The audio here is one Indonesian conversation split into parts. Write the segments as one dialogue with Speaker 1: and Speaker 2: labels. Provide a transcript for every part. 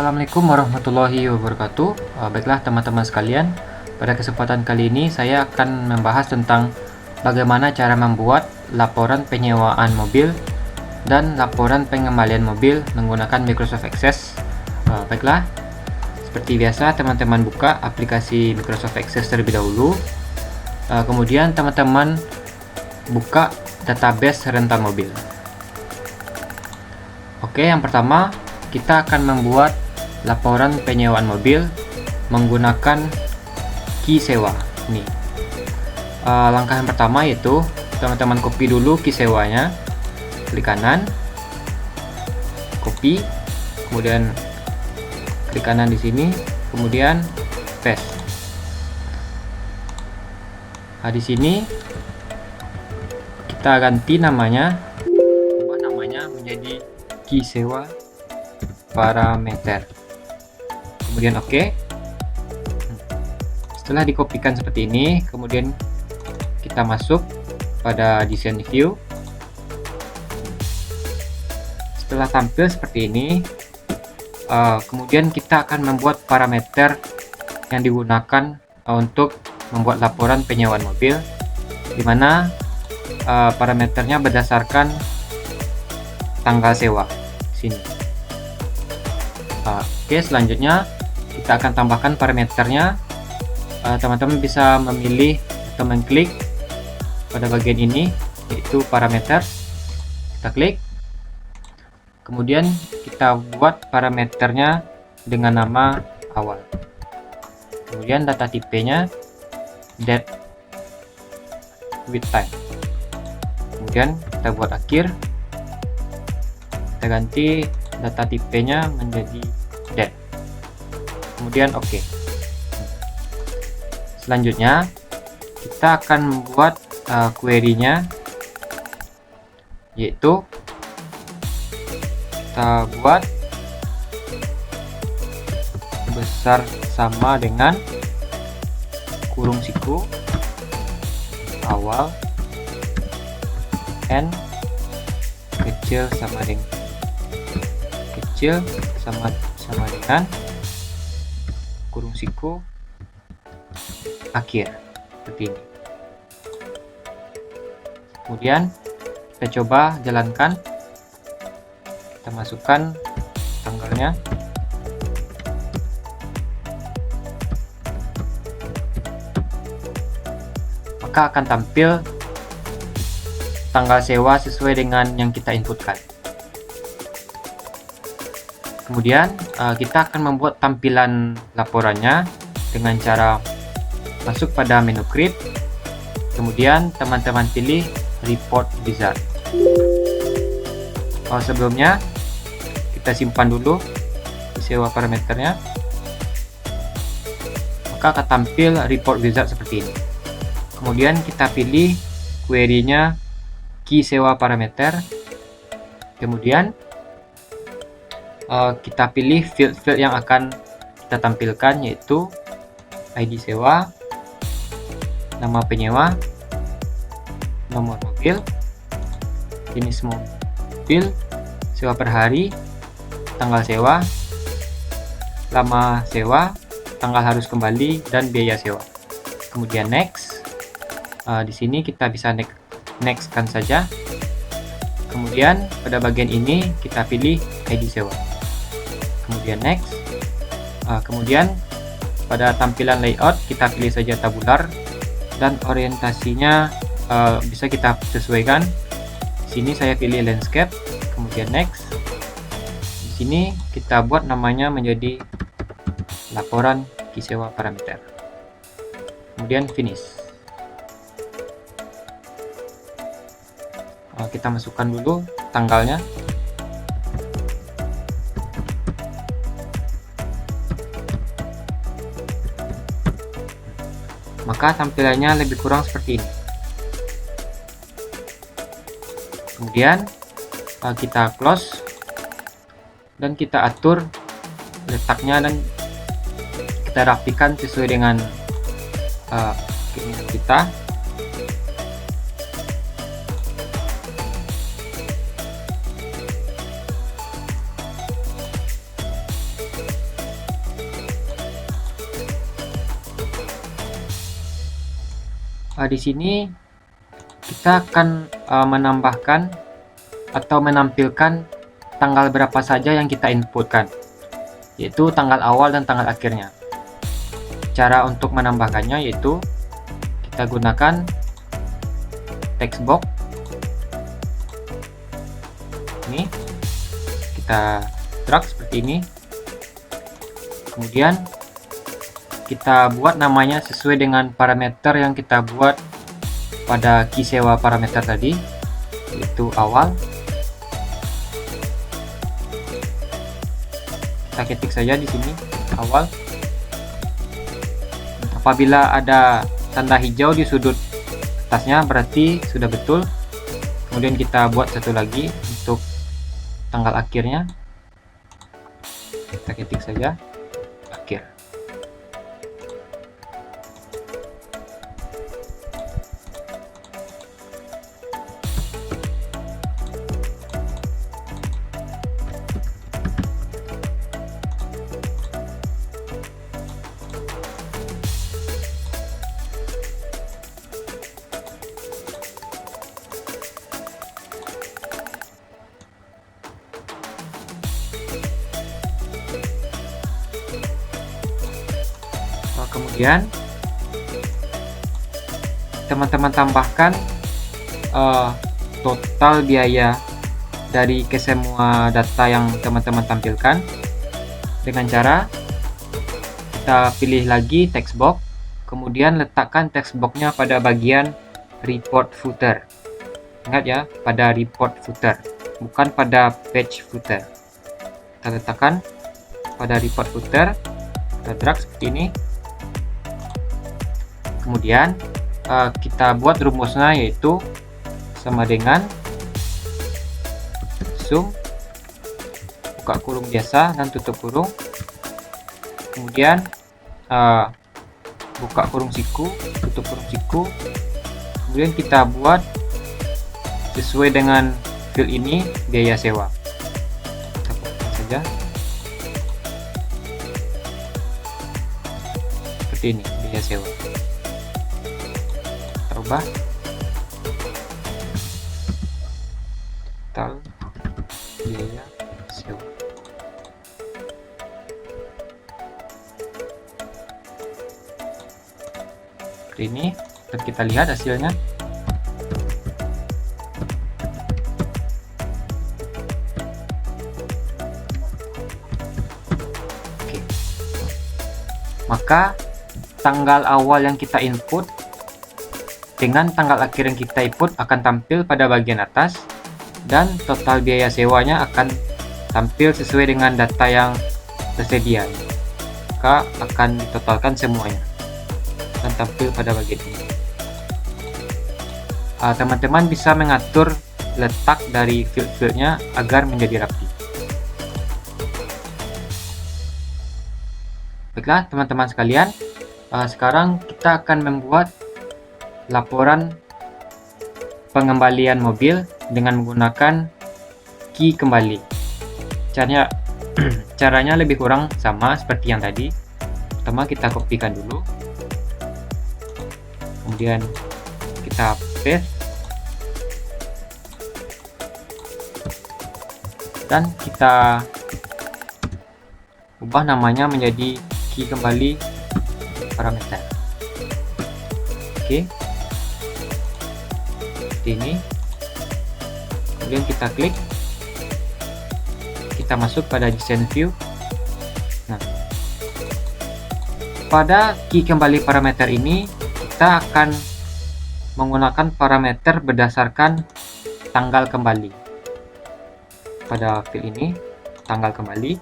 Speaker 1: Assalamualaikum warahmatullahi wabarakatuh. Baiklah teman-teman sekalian, pada kesempatan kali ini saya akan membahas tentang bagaimana cara membuat laporan penyewaan mobil dan laporan pengembalian mobil menggunakan Microsoft Access. Baiklah, seperti biasa teman-teman buka aplikasi Microsoft Access terlebih dahulu. Kemudian teman-teman buka database rental mobil. Oke, yang pertama kita akan membuat laporan penyewaan mobil menggunakan key sewa. Ini langkah yang pertama yaitu teman-teman copy dulu key sewanya, klik kanan, copy, kemudian klik kanan di sini, kemudian paste. Di sini kita ganti namanya, ubah namanya menjadi key sewa parameter, kemudian oke. Setelah dikopikan seperti ini, kemudian kita masuk pada design view. Setelah tampil seperti ini, kemudian kita akan membuat parameter yang digunakan untuk membuat laporan penyewaan mobil, di mana parameternya berdasarkan tanggal sewa sini. Oke, selanjutnya kita akan tambahkan parameternya. Teman-teman bisa memilih atau mengklik pada bagian ini, yaitu parameter. Kita klik, kemudian kita buat parameternya dengan nama awal, kemudian data tipenya date with time, kemudian kita buat akhir, kita ganti data tipenya menjadi date, kemudian oke. Selanjutnya kita akan membuat query-nya, yaitu kita buat besar sama dengan kurung siku awal n kecil sama dengan kurung siku akhir, seperti ini. Kemudian kita coba jalankan, kita masukkan tanggalnya, maka akan tampil tanggal sewa sesuai dengan yang kita inputkan. Kemudian kita akan membuat tampilan laporannya dengan cara masuk pada menu create, kemudian teman-teman pilih report wizard. Sebelumnya kita simpan dulu sewa parameternya, maka akan tampil report wizard seperti ini. Kemudian kita pilih query-nya key sewa parameter, kemudian kita pilih field-field yang akan kita tampilkan, yaitu ID sewa, nama penyewa, nomor mobil, jenis mobil, sewa per hari, tanggal sewa, lama sewa, tanggal harus kembali, dan biaya sewa. Kemudian next. Di sini kita bisa next kan saja. Kemudian pada bagian ini kita pilih ID sewa, kemudian next. Kemudian pada tampilan layout kita pilih saja tabular, dan orientasinya bisa kita sesuaikan. Di sini saya pilih landscape, kemudian next. Di sini kita buat namanya menjadi laporan key sewa parameter, kemudian finish. Kita masukkan dulu tanggalnya. Maka tampilannya lebih kurang seperti ini. Kemudian kita close dan kita atur letaknya, dan kita rapikan sesuai dengan keinginan kita. Di sini kita akan menambahkan atau menampilkan tanggal berapa saja yang kita inputkan, yaitu tanggal awal dan tanggal akhirnya. Cara untuk menambahkannya yaitu kita gunakan text box. Ini kita drag seperti ini, kemudian kita buat namanya sesuai dengan parameter yang kita buat pada key sewa parameter tadi, yaitu awal. Kita ketik saja di sini awal. Apabila ada tanda hijau di sudut atasnya berarti sudah betul. Kemudian kita buat satu lagi untuk tanggal akhirnya. Kita ketik saja akhir. Kemudian teman-teman tambahkan total biaya dari kesemua data yang teman-teman tampilkan dengan cara kita pilih lagi text box, kemudian letakkan text boxnya pada bagian report footer. Ingat ya, pada report footer, bukan pada page footer. Kita letakkan pada report footer, kita drag seperti ini. Kemudian kita buat rumusnya yaitu sama dengan sum buka kurung biasa dan tutup kurung, kemudian buka kurung siku, tutup kurung siku. Kemudian kita buat sesuai dengan field ini biaya sewa. Kita buatkan saja seperti ini, biaya sewa. Ubah total biaya sewa. Seperti ini, dan kita lihat hasilnya. Oke. Maka tanggal awal yang kita input dengan tanggal akhir yang kita input akan tampil pada bagian atas, dan total biaya sewanya akan tampil sesuai dengan data yang tersedia. Maka akan ditotalkan semuanya dan tampil pada bagian ini. Teman-teman bisa mengatur letak dari field-fieldnya agar menjadi rapi. Baiklah teman-teman sekalian, sekarang kita akan membuat laporan pengembalian mobil dengan menggunakan key kembali. Caranya lebih kurang sama seperti yang tadi. Pertama kita kopikan dulu, kemudian kita paste dan kita ubah namanya menjadi key kembali parameter. Oke. Ini, kemudian kita klik, kita masuk pada design view. Nah, pada key kembali parameter ini kita akan menggunakan parameter berdasarkan tanggal kembali. Pada field ini tanggal kembali,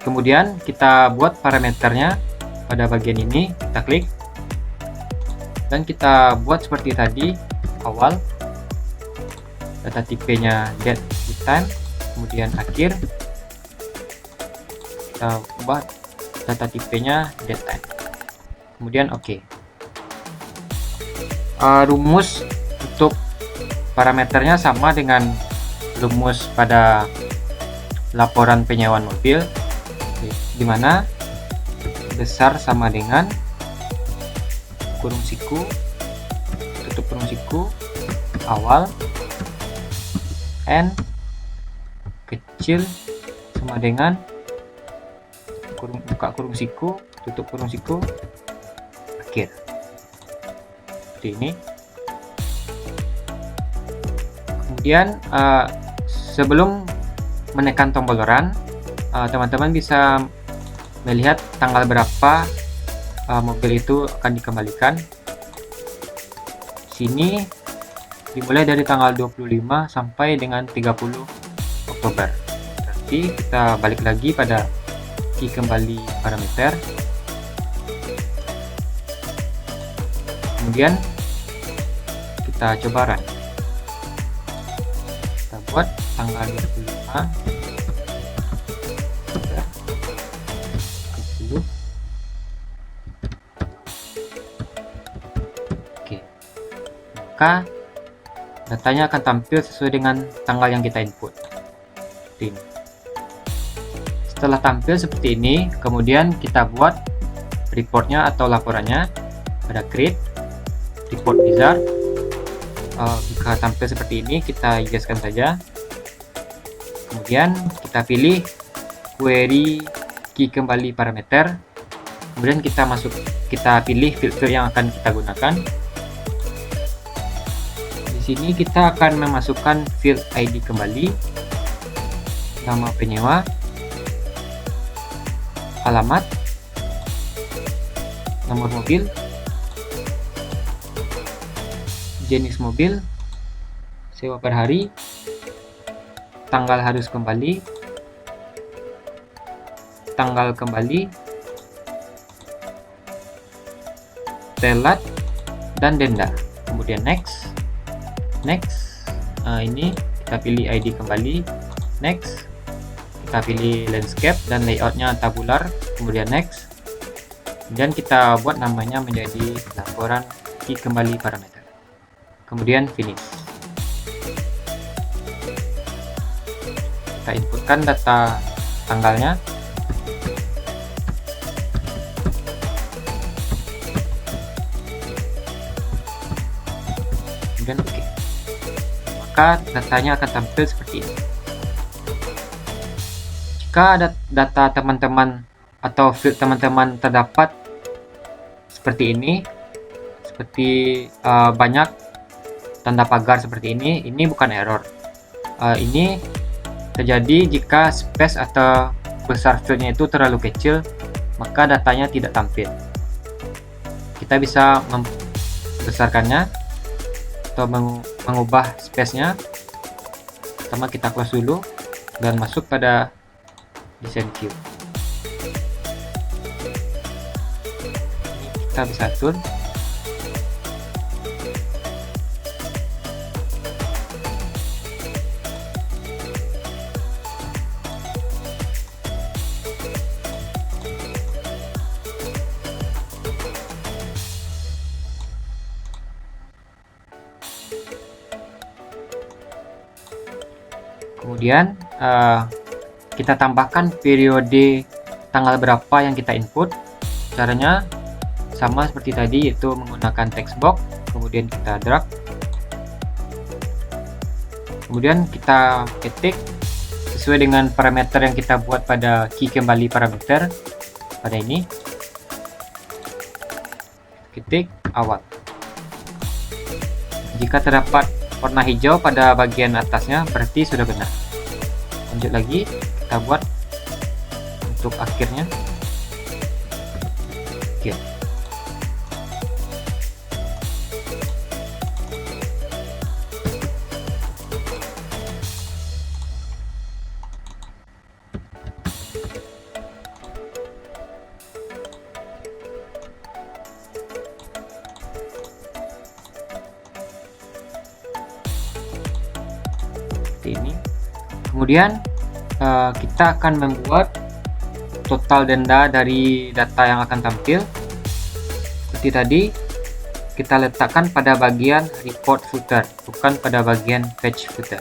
Speaker 1: kemudian kita buat parameternya pada bagian ini. Kita klik dan kita buat seperti tadi, awal, data tipenya date with time, kemudian akhir kita ubah data tipenya date time, kemudian oke. Rumus untuk parameternya sama dengan rumus pada laporan penyewaan mobil, dimana besar sama dengan kurung siku, tutup kurung siku, awal, n kecil sama dengan buka kurung siku, tutup kurung siku, akhir. Seperti ini. Kemudian sebelum menekan tombol run, teman-teman bisa melihat tanggal berapa mobil itu akan dikembalikan. Sini dimulai dari tanggal 25 sampai dengan 30 Oktober. Berarti kita balik lagi pada key kembali parameter. Kemudian kita coba run. Kita buat tanggal 25 30. Oke, maka datanya akan tampil sesuai dengan tanggal yang kita input. Seperti ini. Setelah tampil seperti ini, kemudian kita buat reportnya atau laporannya pada create report wizard. Jika tampil seperti ini, kita yeskan saja. Kemudian kita pilih query key kembali parameter. Kemudian kita pilih filter yang akan kita gunakan. Di sini kita akan memasukkan field ID kembali, nama penyewa, alamat, nomor mobil, jenis mobil, sewa per hari, tanggal harus kembali, tanggal kembali, telat, dan denda. Kemudian next. Ini kita pilih ID kembali, next. Kita pilih landscape dan layoutnya tabular, kemudian next. Kemudian kita buat namanya menjadi laporan key kembali parameter. Kemudian finish. Kita inputkan data tanggalnya. Kemudian oke. Maka datanya akan tampil seperti ini. Jika ada data teman-teman atau field teman-teman terdapat seperti ini, seperti banyak tanda pagar seperti ini bukan error. Ini terjadi jika space atau besar fieldnya itu terlalu kecil, maka datanya tidak tampil. Kita bisa membesarkannya atau mengubah space-nya. Pertama kita close dulu dan masuk pada design view. Ini kita bisa atur. Kemudian kita tambahkan periode tanggal berapa yang kita input. Caranya sama seperti tadi, yaitu menggunakan text box, kemudian kita drag, kemudian kita ketik sesuai dengan parameter yang kita buat pada key kembali parameter pada ini. Ketik awal. Jika terdapat warna hijau pada bagian atasnya, berarti sudah benar. Lanjut lagi, kita buat untuk akhirnya. Oke. Ini kemudian kita akan membuat total denda dari data yang akan tampil. Seperti tadi, kita letakkan pada bagian report footer, bukan pada bagian page footer.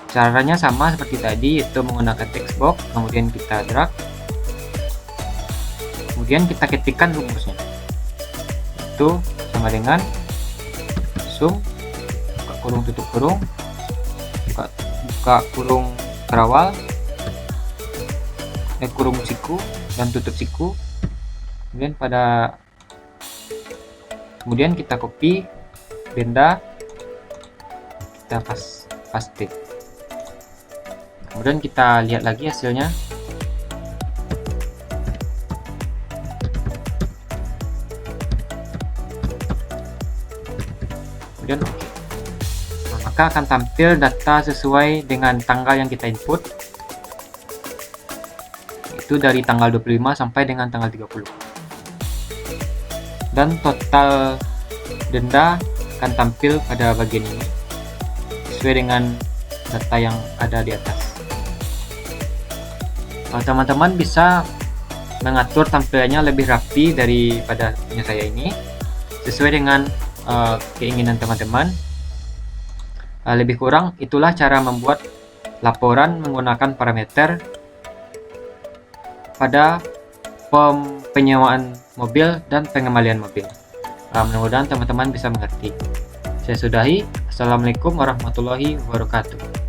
Speaker 1: Caranya sama seperti tadi, yaitu menggunakan text box, kemudian kita drag, kemudian kita ketikkan rumusnya. itu sama dengan sum buka kurung tutup kurung, buka kurung terawal, kurung siku dan tutup siku. Kemudian kita copy benda, kita paste. Kemudian kita lihat lagi hasilnya. Kemudian oke. Nah, maka akan tampil data sesuai dengan tanggal yang kita input, itu dari tanggal 25 sampai dengan tanggal 30. Dan total denda akan tampil pada bagian ini sesuai dengan data yang ada di atas. Teman-teman bisa mengatur tampilannya lebih rapi daripada punya saya ini sesuai dengan keinginan teman-teman. Lebih kurang itulah cara membuat laporan menggunakan parameter pada penyewaan mobil dan pengembalian mobil. Mudah-mudahan teman-teman bisa mengerti. Saya sudahi. Assalamualaikum warahmatullahi wabarakatuh.